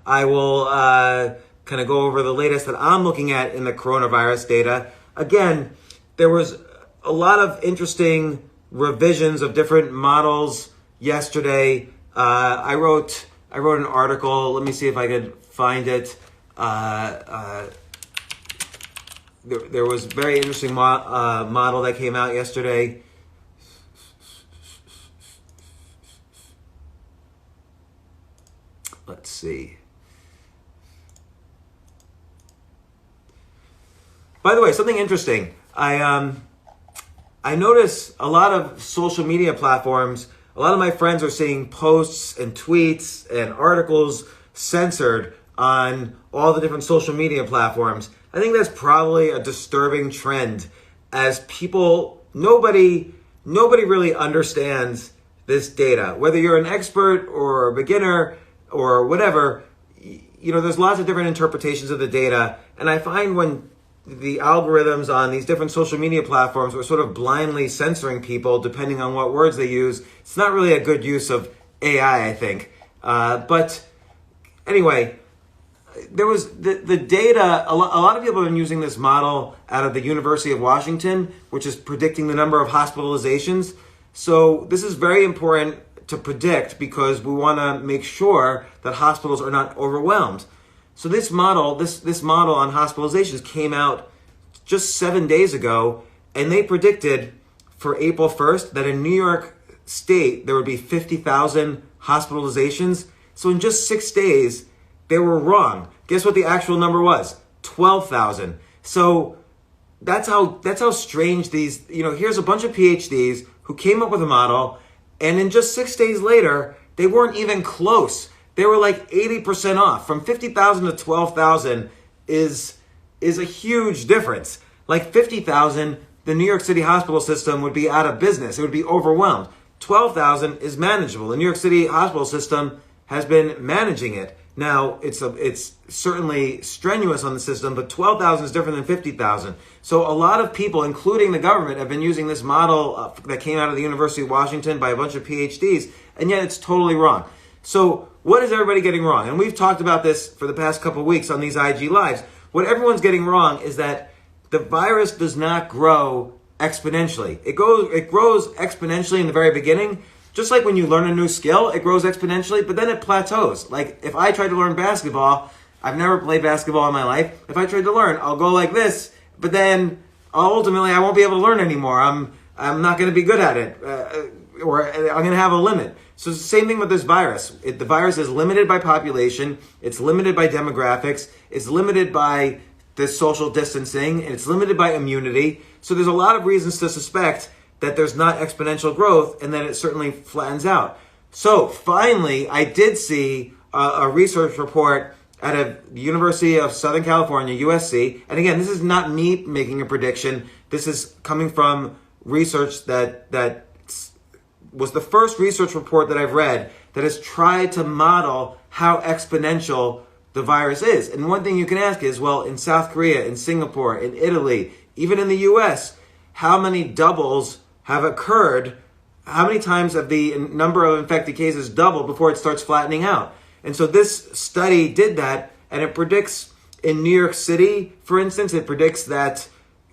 I will kind of go over the latest that I'm looking at in the coronavirus data. Again, there was a lot of interesting revisions of different models yesterday. I wrote an article. Let me see if I could find it. There was a very interesting model that came out yesterday. Let's see. By the way, something interesting. I notice a lot of social media platforms, a lot of my friends are seeing posts and tweets and articles censored on all the different social media platforms. I think that's probably a disturbing trend, as nobody really understands this data. Whether you're an expert or a beginner or whatever, there's lots of different interpretations of the data. And I find when the algorithms on these different social media platforms are sort of blindly censoring people depending on what words they use, it's not really a good use of AI, I think. But anyway, there was the data. A lot of people have been using this model out of the University of Washington, which is predicting the number of hospitalizations. So this is very important to predict because we want to make sure that hospitals are not overwhelmed. So this model on hospitalizations came out just 7 days ago, and they predicted for April 1st that in New York State there would be 50,000 hospitalizations. So in just 6 days, they were wrong. Guess what the actual number was? 12,000. So that's how strange these, here's a bunch of PhDs who came up with a model, and in just 6 days later, they weren't even close. They were like 80% off. From 50,000 to 12,000 is a huge difference. Like 50,000, the New York City hospital system would be out of business. It would be overwhelmed. 12,000 is manageable. The New York City hospital system has been managing it. Now, it's certainly strenuous on the system, but 12,000 is different than 50,000. So a lot of people, including the government, have been using this model that came out of the University of Washington by a bunch of PhDs, and yet it's totally wrong. So what is everybody getting wrong? And we've talked about this for the past couple of weeks on these IG Lives. What everyone's getting wrong is that the virus does not grow exponentially. It grows exponentially in the very beginning. Just like when you learn a new skill, it grows exponentially, but then it plateaus. Like if I tried to learn basketball, I've never played basketball in my life. If I tried to learn, I'll go like this, but then ultimately I won't be able to learn anymore. I'm not going to be good at it, or I'm going to have a limit. So it's the same thing with this virus. The virus is limited by population, it's limited by demographics, it's limited by this social distancing, and it's limited by immunity. So there's a lot of reasons to suspect that there's not exponential growth, and then it certainly flattens out. So finally, I did see a research report out of the University of Southern California, USC. And again, this is not me making a prediction. This is coming from research that was the first research report that I've read that has tried to model how exponential the virus is. And one thing you can ask is, well, in South Korea, in Singapore, in Italy, even in the US, how many doubles have occurred? How many times have the number of infected cases doubled before it starts flattening out? And so this study did that, and it predicts in New York City, for instance, it predicts that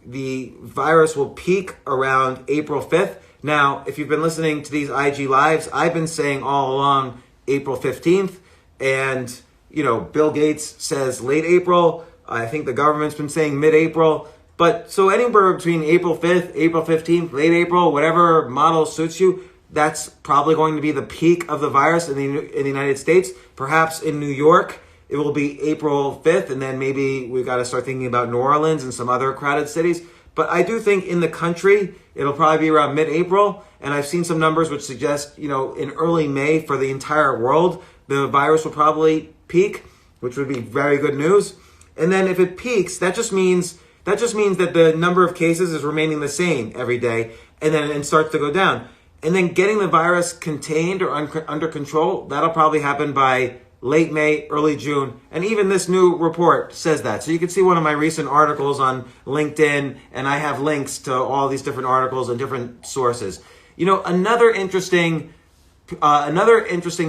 the virus will peak around April 5th. Now, if you've been listening to these IG Lives, I've been saying all along April 15th, and Bill Gates says late April. I think the government's been saying mid-April. But so anywhere between April 5th, April 15th, late April, whatever model suits you, that's probably going to be the peak of the virus in the United States. Perhaps in New York, it will be April 5th, and then maybe we've got to start thinking about New Orleans and some other crowded cities. But I do think in the country, it'll probably be around mid-April, and I've seen some numbers which suggest, in early May for the entire world, the virus will probably peak, which would be very good news. And then if it peaks, that just means that the number of cases is remaining the same every day, and then it starts to go down. And then getting the virus contained or under control, that'll probably happen by late May, early June. And even this new report says that. So you can see one of my recent articles on LinkedIn, and I have links to all these different articles and different sources. Another interesting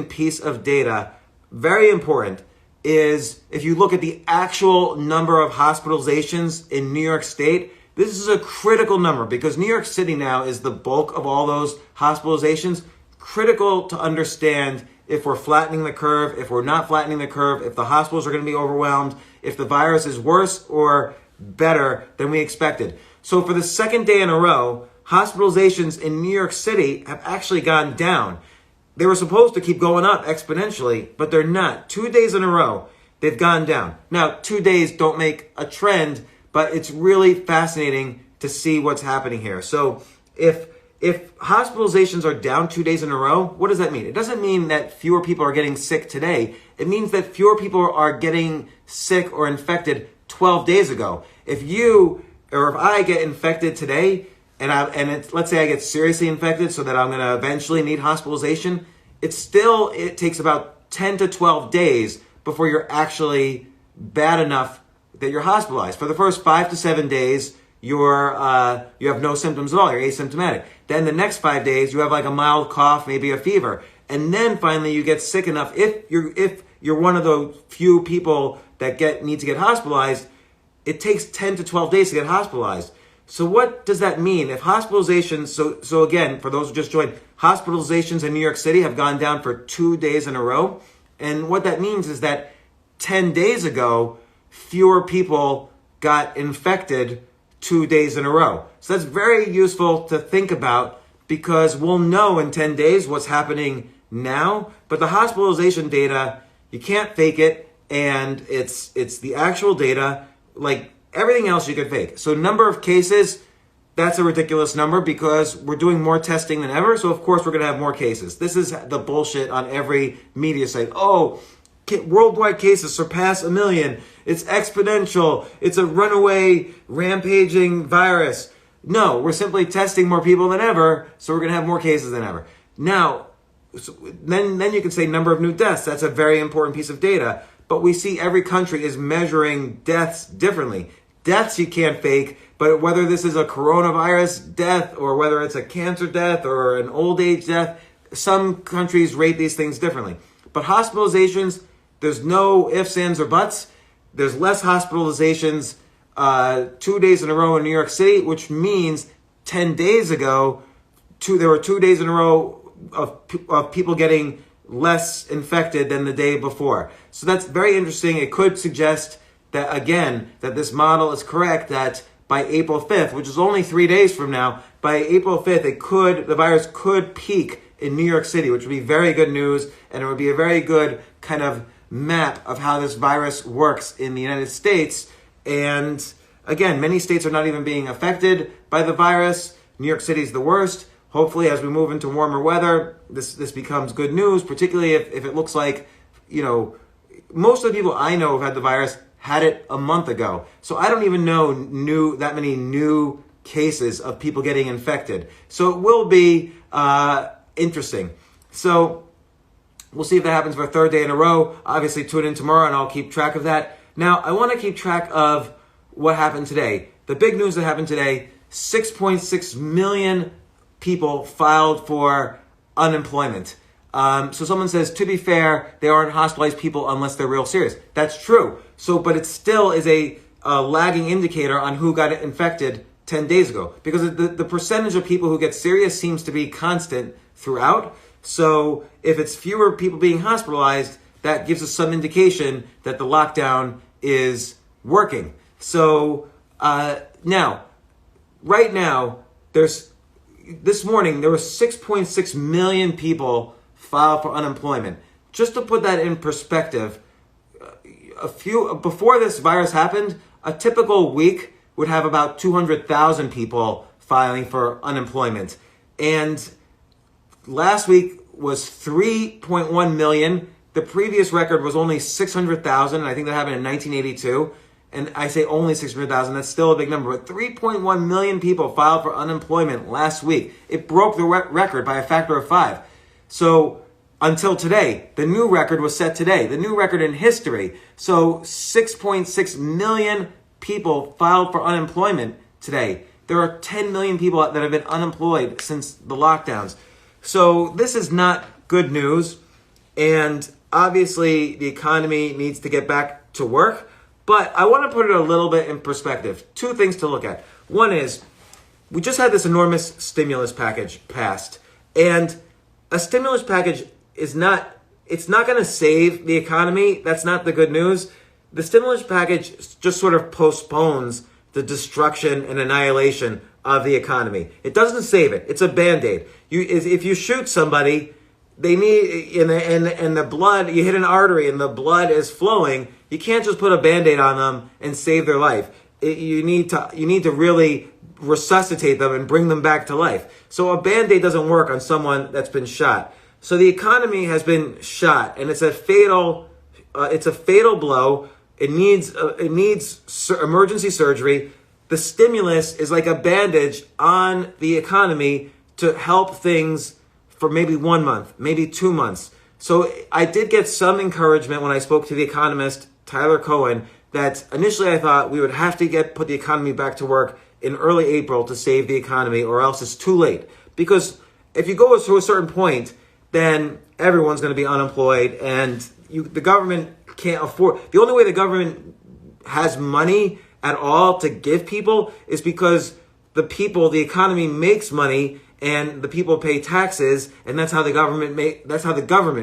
piece of data, very important, is if you look at the actual number of hospitalizations in New York State, this is a critical number because New York City now is the bulk of all those hospitalizations. Critical to understand if we're flattening the curve, if we're not flattening the curve, if the hospitals are going to be overwhelmed, if the virus is worse or better than we expected. So for the second day in a row, hospitalizations in New York City have actually gone down. They were supposed to keep going up exponentially, but they're not. 2 days in a row, they've gone down. Now, 2 days don't make a trend, but it's really fascinating to see what's happening here. So if hospitalizations are down 2 days in a row, what does that mean? It doesn't mean that fewer people are getting sick today. It means that fewer people are getting sick or infected 12 days ago. If you or if I get infected today, let's say I get seriously infected so that I'm going to eventually need hospitalization, it takes about 10 to 12 days before you're actually bad enough that you're hospitalized. For the first 5 to 7 days, you have no symptoms at all. You're asymptomatic. Then the next 5 days, you have like a mild cough, maybe a fever. And then finally you get sick enough. If you're one of those few people that need to get hospitalized, it takes 10 to 12 days to get hospitalized. So what does that mean? If hospitalizations, so again, for those who just joined, hospitalizations in New York City have gone down for 2 days in a row. And what that means is that 10 days ago, fewer people got infected 2 days in a row. So that's very useful to think about because we'll know in 10 days what's happening now. But the hospitalization data, you can't fake it. And it's the actual data. Like everything else you could fake. So number of cases, that's a ridiculous number because we're doing more testing than ever. So of course we're going to have more cases. This is the bullshit on every media site. Oh, worldwide cases surpass 1 million. It's exponential. It's a runaway, rampaging virus. No, we're simply testing more people than ever. So we're going to have more cases than ever. Now, then you can say number of new deaths. That's a very important piece of data. But we see every country is measuring deaths differently. Deaths you can't fake, but whether this is a coronavirus death or whether it's a cancer death or an old age death, some countries rate these things differently. But hospitalizations, there's no ifs, ands, or buts. There's less hospitalizations 2 days in a row in New York City, which means 10 days ago, there were 2 days in a row of people getting less infected than the day before. So that's very interesting. It could suggest that, again, that this model is correct, that by April 5th, which is only 3 days from now, by April 5th, the virus could peak in New York City, which would be very good news, and it would be a very good kind of map of how this virus works in the United States. And again, many states are not even being affected by the virus. New York City is the worst. Hopefully, as we move into warmer weather, this becomes good news, particularly if it looks like, most of the people I know who've had the virus had it a month ago. So I don't even know that many new cases of people getting infected. So it will be interesting. So we'll see if that happens for a third day in a row. Obviously, tune in tomorrow and I'll keep track of that. Now, I want to keep track of what happened today. The big news that happened today, 6.6 million people filed for unemployment. So someone says, to be fair, they aren't hospitalized people unless they're real serious. That's true. But it still is a lagging indicator on who got infected 10 days ago. Because the percentage of people who get serious seems to be constant throughout. So if it's fewer people being hospitalized, that gives us some indication that the lockdown is working. So right now, this morning, there were 6.6 million people filed for unemployment. Just to put that in perspective, before this virus happened, a typical week would have about 200,000 people filing for unemployment. And last week was 3.1 million. The previous record was only 600,000, and I think that happened in 1982. And I say only 600,000, that's still a big number, but 3.1 million people filed for unemployment last week. It broke the record by a factor of 5. So until today, the new record was set today, the new record in history. So 6.6 million people filed for unemployment today. There are 10 million people that have been unemployed since the lockdowns. So this is not good news. And obviously the economy needs to get back to work, but I want to put it a little bit in perspective. Two things to look at. One is, we just had this enormous stimulus package passed, and a stimulus package it's not going to save the economy. That's not the good news. The stimulus package just sort of postpones the destruction and annihilation of the economy. It doesn't save it. It's a Band-Aid. If you shoot somebody, they need, and the blood, you hit an artery and the blood is flowing, you can't just put a Band-Aid on them and save their life. You need to really resuscitate them and bring them back to life. So a Band-Aid doesn't work on someone that's been shot. So the economy has been shot, and it's a fatal blow. It needs emergency surgery. The stimulus is like a bandage on the economy to help things for maybe 1 month, maybe 2 months. So I did get some encouragement when I spoke to the economist, Tyler Cohen, that initially I thought we would have to put the economy back to work in early April to save the economy, or else it's too late. Because if you go to a certain point, then everyone's going to be unemployed, and the government can't afford. The only way the government has money at all to give people is because the economy makes money, and the people pay taxes, and that's how the government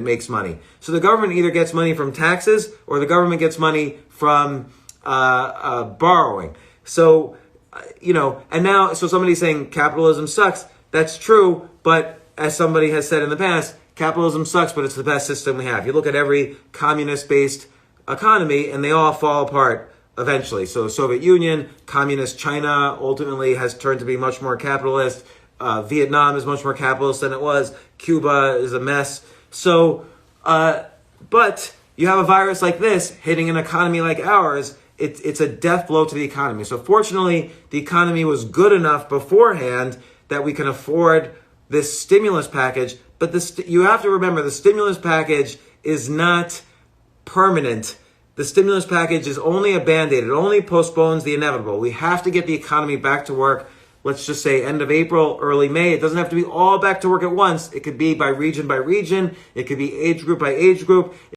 makes money. So the government either gets money from taxes, or the government gets money from borrowing. So so somebody's saying capitalism sucks. That's true, but as somebody has said in the past, capitalism sucks, but it's the best system we have. You look at every communist-based economy, and they all fall apart eventually. So Soviet Union, communist China ultimately has turned to be much more capitalist. Vietnam is much more capitalist than it was. Cuba is a mess. So, but you have a virus like this hitting an economy like ours, it's a death blow to the economy. So fortunately, the economy was good enough beforehand that we can afford this stimulus package. But you have to remember, the stimulus package is not permanent. The stimulus package is only a Band-Aid. It only postpones the inevitable. We have to get the economy back to work. Let's just say end of April, early May. It doesn't have to be all back to work at once. It could be by region. It could be age group by age group.